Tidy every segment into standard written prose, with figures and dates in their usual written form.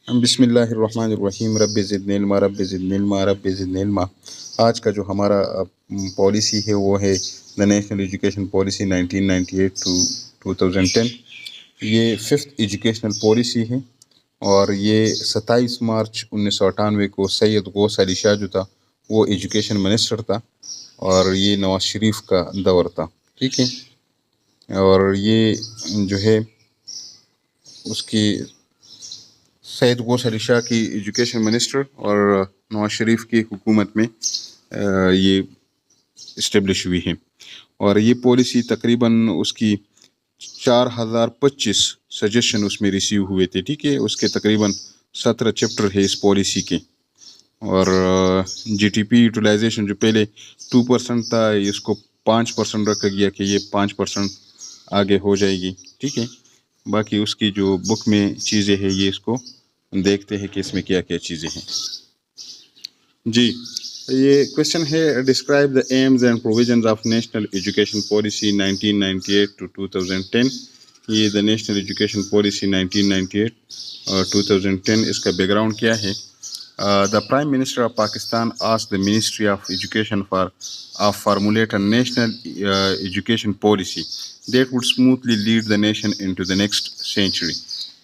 بسم اللہ الرحمن الرحیم رب زدنی علما رب زدنی علما رب زدنی علما۔ آج کا جو ہمارا پالیسی ہے وہ ہے دا نیشنل ایجوکیشن پالیسی 1998 to 2010۔ یہ 5th ایجوکیشنل پالیسی ہے اور یہ 27 مارچ 1998 کو سید غوث علی شاہ جو تھا وہ ایجوکیشن منسٹر تھا اور یہ نواز شریف کا دور تھا، ٹھیک ہے۔ اور یہ جو ہے اس کی سید غوث علی شاہ کی ایجوکیشن منسٹر اور نواز شریف کی حکومت میں یہ اسٹیبلش ہوئی ہے، اور یہ پالیسی تقریباً اس کی 4025 سجیشن اس میں ریسیو ہوئے تھے، ٹھیک ہے۔ اس کے تقریباً 17 چیپٹر ہے اس پالیسی کے، اور جی ٹی پی یوٹیلائزیشن جو پہلے 2% تھا اس کو 5% رکھا گیا کہ یہ 5% آگے ہو جائے گی، ٹھیک ہے۔ باقی اس کی جو بک میں چیزیں ہیں یہ اس کو دیکھتے ہیں کہ اس میں کیا کیا چیزیں ہیں۔ جی، یہ کویشچن ہے describe the aims and provisions of national education policy 1998 to 2010۔ یہ دا نیشنل ایجوکیشن پالیسی 1998 اور 2010، اس کا بیک گراؤنڈ کیا ہے؟ The Prime Minister of Pakistan asked the Ministry of Education to formulate a national education policy that would smoothly lead the nation into the next century۔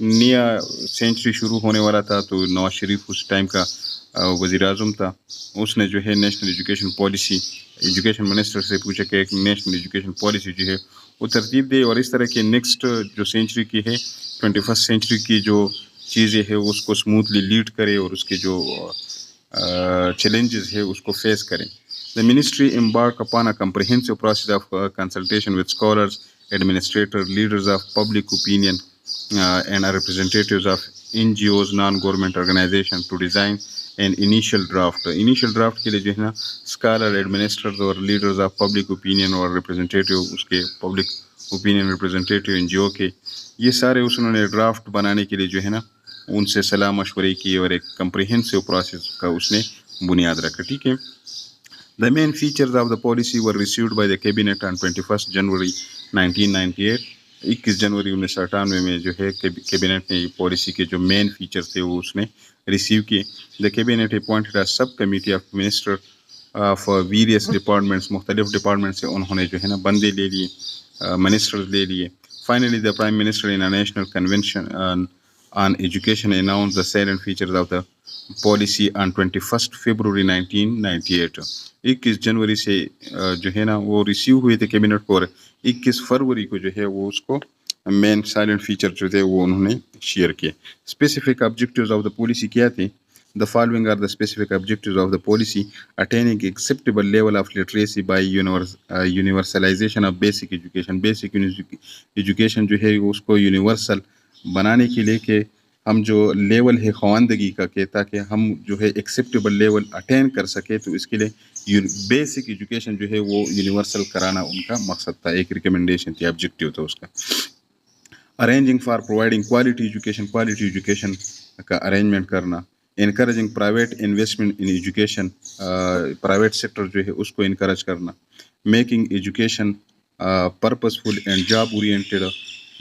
نیا century شروع ہونے والا تھا تو نواز شریف اس ٹائم کا وزیر اعظم تھا، اس نے جو ہے national education policy education minister سے پوچھا کہ ایک نیشنل ایجوکیشن پالیسی جو ہے وہ ترتیب دے اور اس طرح کے نیکسٹ جو سینچری کی ہے 21st سینچری کی جو چیزیں ہے اس کو اسموتھلی لیڈ کرے اور اس کے جو چیلنجز ہے اس کو فیس کریں۔ The ministry embarked upon a comprehensive process of consultation with scholars, administrators, leaders of public opinion and representatives of NGOs, non-government organizations to design an initial draft۔ initial draft کے لیے جو ہے نا scholar, administrators اور leaders of public opinion اور representative اس کے public opinion representative NGO کے، یہ سارے انہوں نے ڈرافٹ بنانے کے لیے جو ہے نا ان سے صلاح مشورے کی اور ایک کمپریہنسو پروسیس کا اس نے بنیاد رکھا، ٹھیک ہے۔ The main features of the policy were received by the cabinet on 21st January 1998۔ 21 جنوری 1998 میں جو ہے کیبنٹ نے پالیسی کے جو مین فیچر تھے وہ اس نے ریسیو کیے۔ The cabinet appointed a subcommittee of minister of various departments، مختلف ڈپارٹمنٹ سے انہوں نے جو ہے نا بندے لے لیے، منسٹرز لے لیے۔ Finally, the Prime Minister in a national convention on education announced the salient features of the policy on 21st February 1998۔ 21 جنوری سے جو ہے نا وہ ریسیو ہوئے تھے کیبنٹ کو، اور 21 فروری کو جو ہے وہ اس کو مین سائلنٹ فیچر جو تھے وہ انہوں نے شیئر کیے۔ Specific objectives of the policy کیا تھے؟ The following are the specific objectives of the policy: attaining acceptable level of literacy by universalization of basic education۔ Basic education جو ہے اس کو یونیورسل بنانے کے لیے کہ ہم جو لیول ہے خواندگی کا کہ تاکہ ہم جو ہے ایکسیپٹیبل لیول اٹین کر سکے، تو اس کے لیے بیسک ایجوکیشن جو ہے وہ یونیورسل کرانا ان کا مقصد تھا، ایک ریکمنڈیشن تھی، آبجیکٹیو تھا اس کا۔ Arranging for providing quality education کا ارینجمنٹ کرنا۔ Encouraging private investment in education, private sector جو ہے اس کو انکریج کرنا۔ Making education purposeful and job oriented,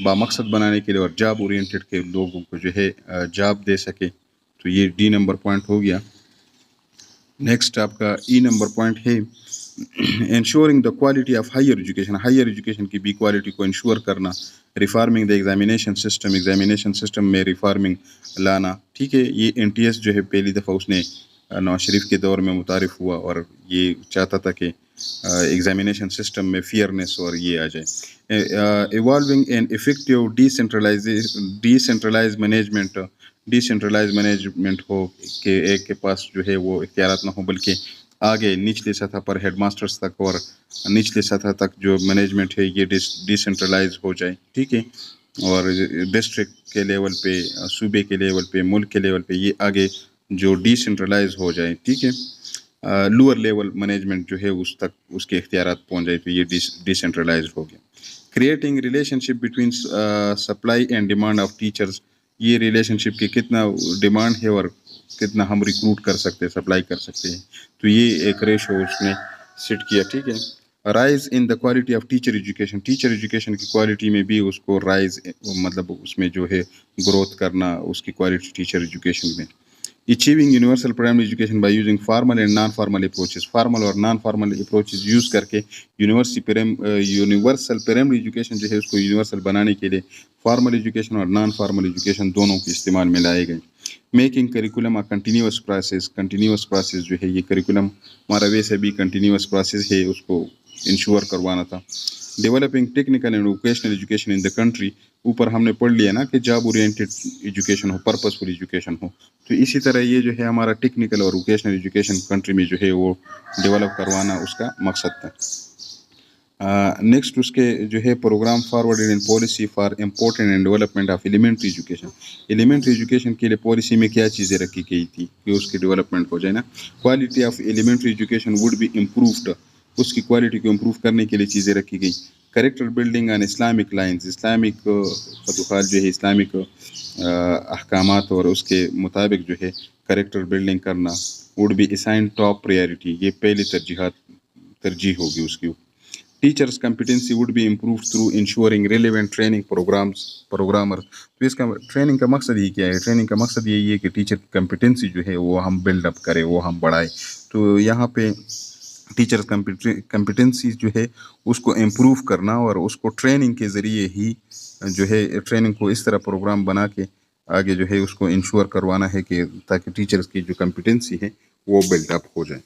بامقصد بنانے کے لیے اور جاب اورینٹیڈ کے لوگوں کو جو ہے جاب دے سکے، تو یہ ڈی نمبر پوائنٹ ہو گیا۔ نیکسٹ آپ کا ای نمبر پوائنٹ ہے ensuring the quality of higher education, higher education کی بھی کوالٹی کو انشور کرنا۔ ریفارمنگ دا ایگزامینیشن سسٹم میں ریفارمنگ لانا، ٹھیک ہے۔ یہ NTS جو ہے پہلی دفعہ اس نے نواز شریف کے دور میں متعارف ہوا اور یہ چاہتا تھا کہ ایگزامینیشن سسٹم میں فیئرنیس اور یہ آ جائے۔ Evolving and effective decentralise management ہو کہ ایک کے پاس جو ہے وہ اختیارات نہ ہو، بلکہ آگے نچلے سطح پر ہیڈ ماسٹرز تک اور نچلے سطح تک جو مینجمنٹ ہے یہ ڈیسینٹرلائز ہو جائے، ٹھیک ہے۔ اور ڈسٹرکٹ کے لیول پہ، صوبے کے لیول پہ، ملک کے لیول پہ یہ آگے جو ڈیسینٹرلائز ہو جائے، ٹھیک ہے۔ لوور لیول مینجمنٹ جو ہے اس تک اس کے اختیارات پہنچ جائے، تو یہ ڈیسینٹرلائز ہو گیا۔ Creating relation ship between supply and demand of teachers, یہ ریلیشن شپ کی کتنا ڈیمانڈ ہے اور کتنا ہم ریکروٹ کر سکتے ہیں، سپلائی کر سکتے ہیں، تو یہ ایک ریشو اس نے سیٹ کیا، ٹھیک ہے۔ Rise in the quality of teacher education, teacher education کی کوالٹی میں بھی اس کو رائز، مطلب اس میں جو ہے گروتھ کرنا اس کی کوالٹی ٹیچر ایجوکیشن میں. Achieving universal primary education by using formal and non formal approaches, formal اور نان فارمل اپروچز یوز کر کے یونیورسل پرائمری ایجوکیشن جو ہے اس کو یونیورسل بنانے کے لیے فارمل ایجوکیشن اور نان فارمل ایجوکیشن دونوں کے استعمال میں لائے گئے. Making curriculum continuous process, continuous process جو ہے یہ کریکولم ہمارا ویسے بھی کنٹینیوس پروسیس ہے، اس کو انشور کروانا تھا. Developing technical and vocational education in the country, اوپر ہم نے پڑھ لیا نا کہ جاب اورینٹیڈ ایجوکیشن ہو، پرپزفل ایجوکیشن ہو، تو اسی طرح یہ جو ہے ہمارا ٹیکنیکل اور ووکیشنل ایجوکیشن کنٹری میں جو ہے وہ ڈیولپ کروانا اس کا مقصد تھا. نیکسٹ اس کے جو ہے programme forward in policy for important and development of elementary education. Elementary education کے لیے پالیسی میں کیا چیزیں رکھی گئی تھی کہ اس کی ڈیولپمنٹ ہو جائے نا. Quality of elementary education would be improved, اس کی کوالٹی کو امپروو کرنے کے لیے چیزیں رکھی گئی. Character building on Islamic lines, Islamic خطوط جو ہے اسلامک احکامات اور اس کے مطابق جو ہے کریکٹر بلڈنگ کرنا. Will be assign top priority, یہ پہلی ترجیح ہوگی اس کی. Teachers competency will be improve through ensuring relevant training programmer. تو اس کا ٹریننگ کا مقصد ہی کیا ہے؟ ٹریننگ کا مقصد یہی ہے کہ ٹیچر کی کمپیٹنسی جو ہے وہ ہم بلڈ اپ کریں، وہ ہم بڑھائیں. تو یہاں پہ ٹیچر کمپیٹنسی جو ہے اس کو امپروو کرنا اور اس کو ٹریننگ کے ذریعے ہی جو ہے ٹریننگ کو اس طرح پروگرام بنا کے آگے جو ہے اس کو انشور کروانا ہے کہ تاکہ ٹیچرس کی جو کمپیٹنسی ہے وہ بلڈ اپ ہو جائے.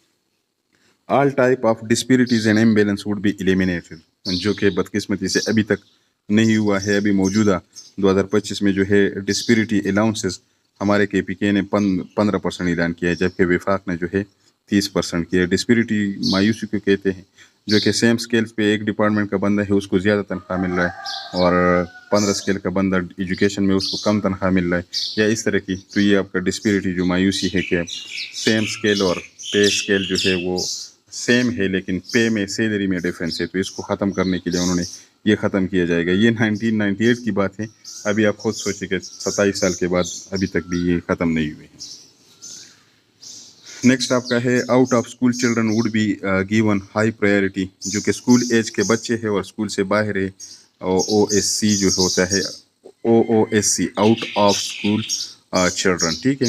All type of disparities and imbalance will be eliminated, جو کہ بدقسمتی سے ابھی تک نہیں ہوا ہے. ابھی موجودہ 2025 میں جو ہے ڈسپیرٹی الاؤنسز ہمارے کے پی کے نے 15% اعلان کیا ہے، جبکہ وفاق نے جو ہے 30% کیا ہے. ڈسپیرٹی مایوسی کو کہتے ہیں، جو کہ سیم اسکیلس پہ ایک ڈپارٹمنٹ کا بندہ ہے اس کو زیادہ تنخواہ مل رہا ہے اور 15 اسکیل کا بندہ ایجوکیشن میں اس کو کم تنخواہ مل رہا ہے، یا اس طرح کی. تو یہ آپ کا ڈسپیرٹی جو مایوسی ہے کہ سیم اسکیل اور پے اسکیل جو ہے وہ سیم ہے لیکن پے میں سیلری میں ڈفرینس ہے، تو اس کو ختم کرنے کے لیے انہوں نے یہ ختم کیا جائے گا. یہ 1998 کی بات ہے، ابھی آپ خود سوچیں کہ 27 سال کے بعد ابھی تک بھی یہ ختم نہیں ہوئے ہیں. نیکسٹ آپ کا ہے out of school children will be given high priority, جو کہ اسکول ایج کے بچے ہیں اور اسکول سے باہر ہے. او ایس سی جو ہوتا ہے، O S C out of school children, ٹھیک ہے.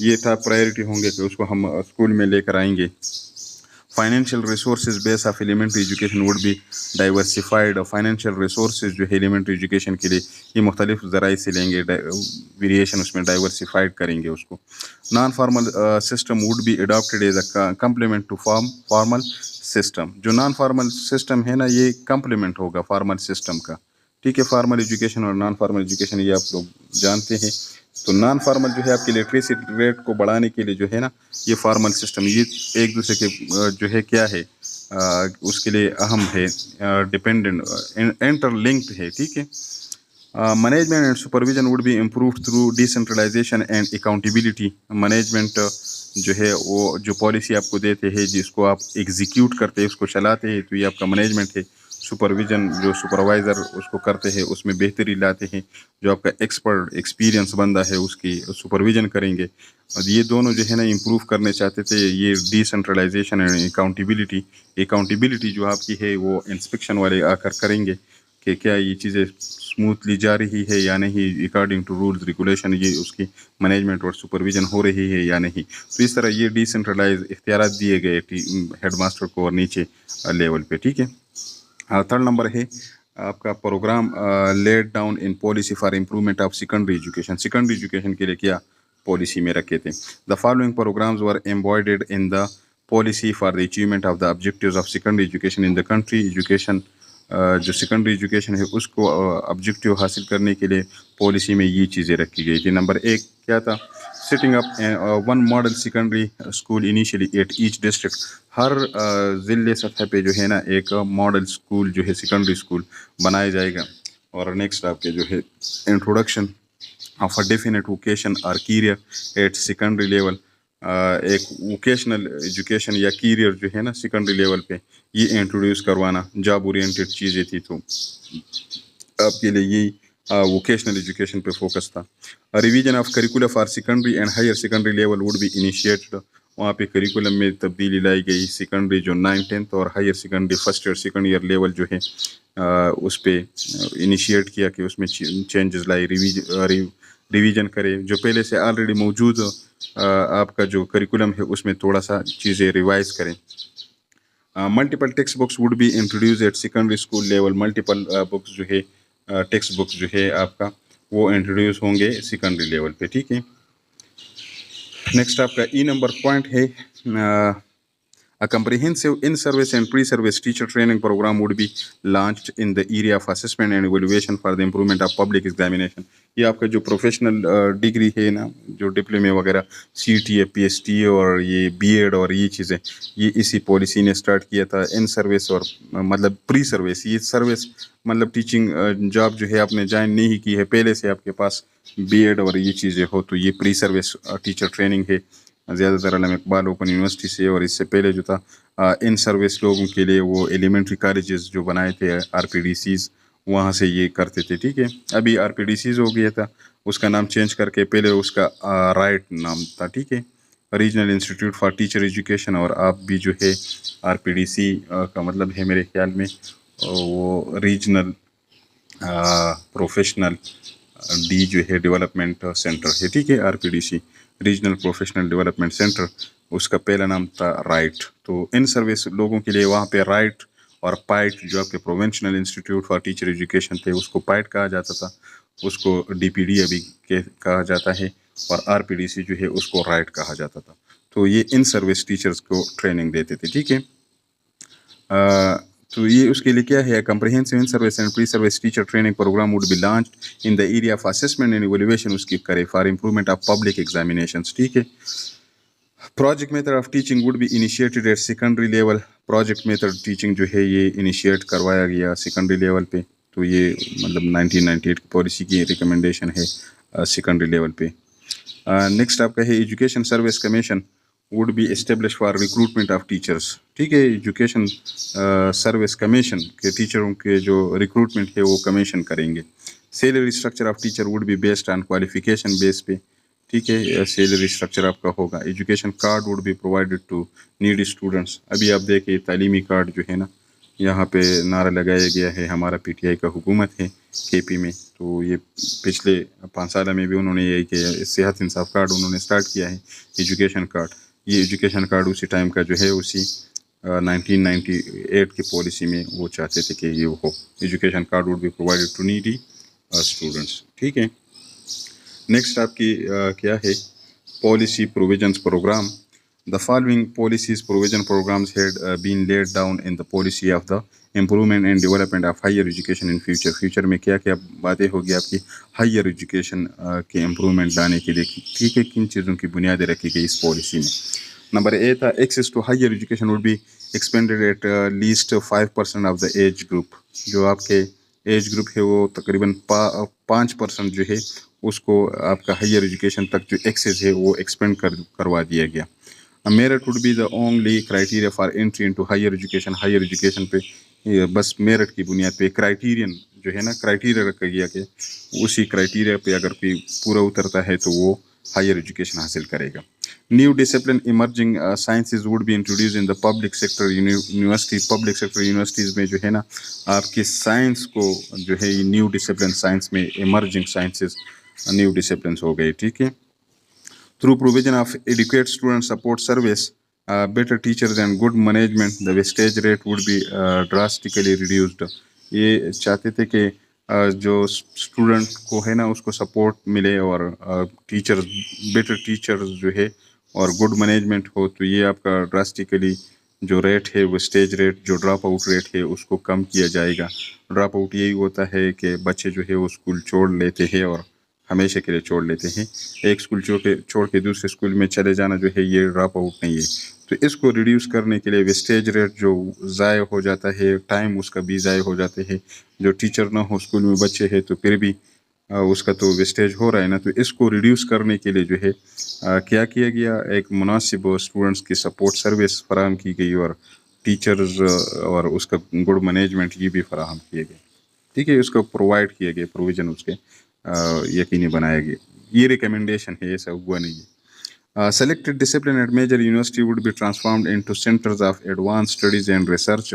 یہ تھا پرائیورٹی ہوں گے کہ اس کو ہم اسکول میں لے کر آئیں گے. Financial resources base of elementary education would be diversified. Financial resources جو ہے ایلیمنٹری ایجوکیشن کے لیے یہ مختلف ذرائع سے لیں گے، ویریشن اس میں ڈائیورسفائڈ کریں گے اس کو. Non formal system will be adapted as a complement to formal system. جو نان فارمل سسٹم ہے نا یہ کمپلیمنٹ ہوگا فارمل سسٹم کا، ٹھیک ہے. فارمل ایجوکیشن اور نان فارمل ایجوکیشن یہ آپ لوگ جانتے ہیں. تو نان فارمل جو ہے آپ کی لٹریسی ریٹ کو بڑھانے کے لیے جو ہے نا یہ فارمل سسٹم یہ ایک دوسرے کے جو ہے کیا ہے اس کے لیے اہم ہے، ڈپینڈنٹ انٹر لنکڈ ہے، ٹھیک ہے. Management and supervision would be improved through decentralisation and accountability. Management جو ہے وہ جو پالیسی آپ کو دیتے ہیں جس کو آپ ایگزیکیوٹ کرتے ہیں اس کو چلاتے ہیں، تو یہ آپ کا مینجمنٹ ہے. سپرویژن جو سپروائزر اس کو کرتے ہیں اس میں بہتری لاتے ہیں. جو آپ کا ایکسپرٹ ایکسپیرینس بندہ ہے اس کی سپرویژن کریں گے. اور یہ دونوں جو ہے نا امپروو کرنے چاہتے تھے. یہ ڈیسنٹرلائزیشن اینڈ اکاؤنٹیبلٹی جو آپ کی ہے وہ انسپیکشن والے آ کر کریں گے کہ کیا یہ چیزیں اسموتھلی جا رہی ہے یا نہیں، اکارڈنگ ٹو رولز ریگولیشن یہ اس کی مینجمنٹ اور سپرویژن ہو رہی ہے یا نہیں. تو اس طرح یہ ڈیسنٹرلائز اختیارات دیے گئے ہیڈ ماسٹر کو اور نیچے لیول پہ، ٹھیک ہے. تھرڈ نمبر ہے آپ کا programme laid down in policy for improvement of secondary education. Secondary education کے لیے کیا پالیسی میں رکھے تھے. The following programmes were embodied in the policy for the achievement of the objectives of secondary education in the country. Education جو secondary education ہے اس کو آبجیکٹیو حاصل کرنے کے لیے پالیسی میں یہ چیزیں رکھی گئی تھی. نمبر 1 کیا تھا؟ Setting up 1 model secondary school initially at each district. ہر ضلع سطح پہ جو ہے نا ایک ماڈل اسکول جو ہے سیکنڈری اسکول بنایا جائے گا. اور نیکسٹ آپ کے جو ہے introduction of a definite vocation اور کیریئر ایٹ سیکنڈری لیول. ایک ووکیشنل ایجوکیشن یا کیریئر جو ہے نا سیکنڈری لیول پہ یہ انٹروڈیوس کروانا. جاب اورینٹیڈ چیزیں تھی تو آپ کے لیے یہی ووکیشنل ایجوکیشن پہ فوکس تھا. Revision of curriculum for secondary and higher secondary level will be initiated. وہاں پہ کریکولم میں تبدیلی لائی گئی. سیکنڈری جو 9th-10th اور higher secondary first year second year level جو ہے اس پہ انیشیٹ کیا کہ اس میں چینجز لائی, ریویژن کرے. جو پہلے سے آلریڈی موجود آپ کا جو کریکولم ہے اس میں تھوڑا سا چیزیں ریوائز کریں. Multiple text books will be introduced at secondary school level. Multiple books جو ہے ٹیکسٹ بکس جو ہے آپ کا وہ انٹروڈیوس ہوں گے سیکنڈری لیول پہ. ٹھیک ہے. نیکسٹ آپ کا نمبر پوائنٹ ہے A comprehensive in-service and pre-service teacher training program would be launched in the area of assessment and evaluation for the improvement of public examination. یہ آپ کا جو پروفیشنل ڈگری ہے نا, جو ڈپلومے وغیرہ CT پی ایس ٹی اور یہ BEd اور یہ چیزیں, یہ اسی پالیسی نے اسٹارٹ کیا تھا. ان سروس اور مطلب پری سروس, یہ سروس مطلب ٹیچنگ جاب جو ہے آپ نے جوائن نہیں کی ہے, پہلے سے آپ کے پاس BEd اور یہ چیزیں ہو تو یہ پری سروس ٹیچر ٹریننگ ہے. زیادہ تر علامہ اقبال اوپن یونیورسٹی سے, اور اس سے پہلے جو تھا ان سروس لوگوں کے لیے وہ ایلیمنٹری کالجز جو بنائے تھے RPDCs, وہاں سے یہ کرتے تھے. ٹھیک ہے. ابھی RPDCs ہو گیا تھا, اس کا نام چینج کر کے پہلے اس کا رائٹ نام تھا. ٹھیک ہے. Regional institute for teacher education. اور آپ بھی جو ہے RPDC کا مطلب ہے میرے خیال میں وہ ریجنل پروفیشنل ڈی جو ہے ڈیولپمنٹ سینٹر ہے. ٹھیک ہے. RPDC regional professional development centre, اس کا پہلا نام تھا رائٹ. تو ان سروس لوگوں کے لیے وہاں پہ رائٹ اور پائٹ جو آپ کے provincial institute for teacher education تھے اس کو پائٹ کہا جاتا تھا, اس کو DPD ابھی کہا جاتا ہے, اور RPDC جو ہے اس کو رائٹ کہا جاتا تھا. تو یہ ان سروس ٹیچرز کو ٹریننگ دیتے تھے. ٹھیک ہے. تو یہ اس کے لیے کیا ہے, comprehensive in service and pre service teacher training programme would be launch in the area of assessment and evaluation, اس کی کرے for improvement of public examinations. ٹھیک ہے. Project method of teaching would be initiated at secondary level. Project method teaching جو ہے یہ initiate کروایا گیا سیکنڈری لیول پہ. تو یہ مطلب 1998 کی پالیسی کی ریکمنڈیشن ہے سیکنڈری لیول پہ. نیکسٹ آپ کا ہے education service commission would be established for recruitment of teachers. ٹھیک ہے. ایجوکیشن سروس کمیشن کے ٹیچروں کے جو ریکروٹمنٹ ہے وہ کمیشن کریں گے. Salary structure of teacher would be based on qualification base پہ. ٹھیک ہے. سیلری اسٹرکچر آپ کا ہوگا. Education card would be provided to needy students. ابھی آپ دیکھیں تعلیمی کارڈ جو ہے نا, یہاں پہ نعرہ لگایا گیا ہے, ہمارا PTI کا حکومت ہے KP میں, تو یہ پچھلے 5 سال میں بھی انہوں نے یہ کہ صحت انصاف کارڈ انہوں نے اسٹارٹ کیا ہے, ایجوکیشن کارڈ. یہ ایجوکیشن کارڈ اسی ٹائم کا جو ہے اسی 1998 کی پالیسی میں وہ چاہتے تھے کہ یہ ہو. Education card would be provided to needy students. ٹھیک ہے. نیکسٹ آپ کی کیا ہے policy provisions programme. The following policies provision programs had been laid down in the policy of the improvement and development of higher education in future. Future میں کیا کیا باتیں ہوگی آپ کی ہائر ایجوکیشن کے امپرومنٹ لانے کے لیے. ٹھیک ہے. کن چیزوں کی بنیادیں رکھی گئی اس پالیسی میں. نمبر A تھا access to higher education would be expanded at least 5% of the age group. جو آپ کے ایج گروپ ہے وہ تقریباً 5% جو ہے اس کو آپ کا ہائر ایجوکیشن تک جو ایکسیس ہے وہ ایکسپینڈ کروا دیا گیا. Merit would be the only criteria for entry into higher education. Higher education پہ بس میرٹ کی بنیاد پہ کرائٹیرین جو ہے نا, کرائٹیریا رکھا گیا کہ اسی کرائٹیریا پہ اگر کوئی پورا اترتا ہے تو وہ ہائر ایجوکیشن حاصل کرے گا. New discipline emerging sciences would be introduce in the public sector university. Public sector universities میں جو ہے نا آپ کی سائنس کو جو ہے یہ نیو ڈسپلن سائنس میں ایمرجنگ سائنسز نیو ڈسپلنس ہو گئی. ٹھیک ہے. Through provision of adequate student support service, better teachers and good management, the wastage rate would be drastically reduced. یہ چاہتے تھے کہ جو اسٹوڈنٹ کو ہے نا اس کو سپورٹ ملے اور ٹیچرز بیٹر ٹیچرز جو ہے اور گڈ مینجمنٹ ہو, تو یہ آپ کا ڈراسٹیکلی جو ریٹ ہے ویسٹیج ریٹ جو ڈراپ آؤٹ ریٹ ہے اس کو کم کیا جائے گا. ڈراپ آؤٹ یہی ہوتا ہے کہ بچے جو ہے وہ اسکول چھوڑ لیتے ہیں اور ہمیشہ کے لیے چھوڑ لیتے ہیں. ایک اسکول چھوڑ کے دوسرے اسکول میں چلے جانا جو ہے یہ ڈراپ آؤٹ نہیں ہے. تو اس کو ریڈیوس کرنے کے لیے ویسٹیج ریٹ جو ضائع ہو جاتا ہے, ٹائم اس کا بھی ضائع ہو جاتے ہے. جو ٹیچر نہ ہو اسکول میں بچے ہیں تو پھر بھی اس کا تو ویسٹیج ہو رہا ہے نا. تو اس کو ریڈیوس کرنے کے لیے جو ہے کیا کیا گیا, ایک مناسب اسٹوڈنٹس کی سپورٹ سروس فراہم کی گئی اور ٹیچرز اور اس کا گڈ مینجمنٹ یہ بھی فراہم کیے گئے. ٹھیک ہے. اس کو پرووائڈ کیے گئے پروویژن اس کے یقینی بنایا گیا. یہ ریکمنڈیشن ہے, ایسا ہوا نہیں ہے. Selected discipline at major university would be transformed into centers of advanced studies and research.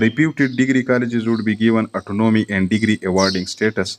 reputed degree colleges would be given autonomy and degree awarding status।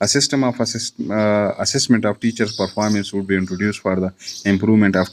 A system of assessment of teachers' performance would be introduced for the improvement of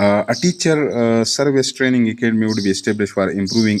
A teacher service training academy would be established for improving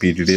PDD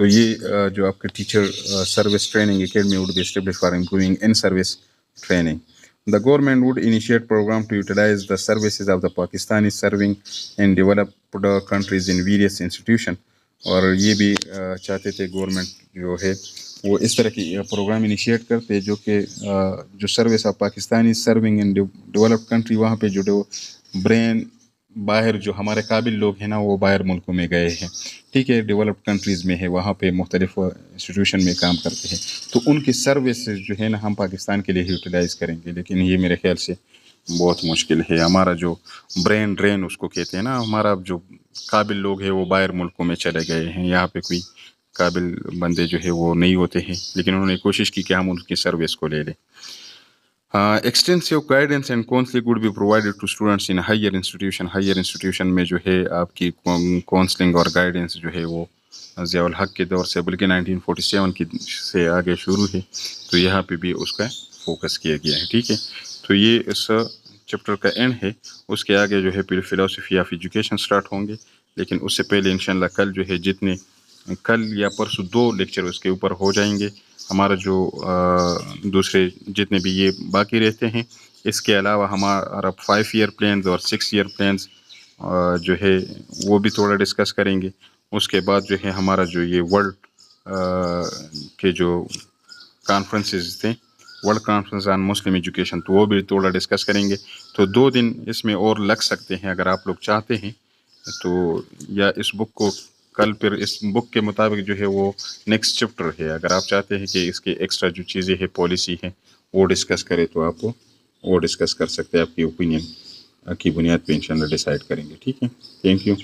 تو یہ جو آپ کا teacher service training academy would be establish for improving in service training. The government would initiate program to utilize the services of the Pakistanis serving in developed countries in various institutions. اور یہ بھی چاہتے تھے government جو ہے وہ اس طرح کی پروگرام انیشیٹ کرتے جو کہ جو service of Pakistani serving in developed country, وہاں پہ جو برین باہر جو ہمارے قابل لوگ ہیں نا وہ باہر ملکوں میں گئے ہیں، ٹھیک ہے، ڈیولپڈ کنٹریز میں ہے، وہاں پہ مختلف انسٹیٹیوشن میں کام کرتے ہیں، تو ان کی سروسز جو ہے نا ہم پاکستان کے لیے یوٹیلائز کریں گے. لیکن یہ میرے خیال سے بہت مشکل ہے. ہمارا جو برین ڈرین اس کو کہتے ہیں نا، ہمارا جو قابل لوگ ہیں وہ باہر ملکوں میں چلے گئے ہیں، یہاں پہ کوئی قابل بندے جو ہے وہ نہیں ہوتے ہیں، لیکن انہوں نے کوشش کی کہ ہم ان کی سروس کو لے لیں. Extensive guidance and counselling would be provided to students in higher institution میں جو ہے آپ کی کاؤنسلنگ اور گائیڈنس جو ہے وہ ضیاء الحق کے دور سے بلکہ 1947 کی سے آگے شروع ہے، تو یہاں پہ بھی اس کا فوکس کیا گیا ہے. ٹھیک ہے، تو یہ اس چیپٹر کا اینڈ ہے. اس کے آگے جو ہے پھر فلاسفی آف ایجوکیشن سٹارٹ ہوں گے، لیکن اس سے پہلے انشاءاللہ کل جو ہے کل یا پرسوں 2 لیکچر اس کے اوپر ہو جائیں گے. ہمارا جو دوسرے جتنے بھی یہ باقی رہتے ہیں، اس کے علاوہ ہمارا 5 ایئر پلانز اور 6 ایئر پلانز جو ہے وہ بھی تھوڑا ڈسکس کریں گے. اس کے بعد جو ہے ہمارا جو یہ ورلڈ کے جو کانفرنسز تھے، world conference on Muslim education, تو وہ بھی تھوڑا ڈسکس کریں گے. تو 2 دن اس میں اور لگ سکتے ہیں اگر آپ لوگ چاہتے ہیں تو، یا اس بک کو کل پھر اس بک کے مطابق جو ہے وہ نیکسٹ چیپٹر ہے، اگر آپ چاہتے ہیں کہ اس کے ایکسٹرا جو چیزیں ہیں پالیسی ہیں وہ ڈسکس کرے تو آپ وہ ڈسکس کر سکتے ہیں، آپ کی اوپینین کی بنیاد پہ انشاءاللہ ڈیسائیڈ کریں گے. ٹھیک ہے، تھینک یو.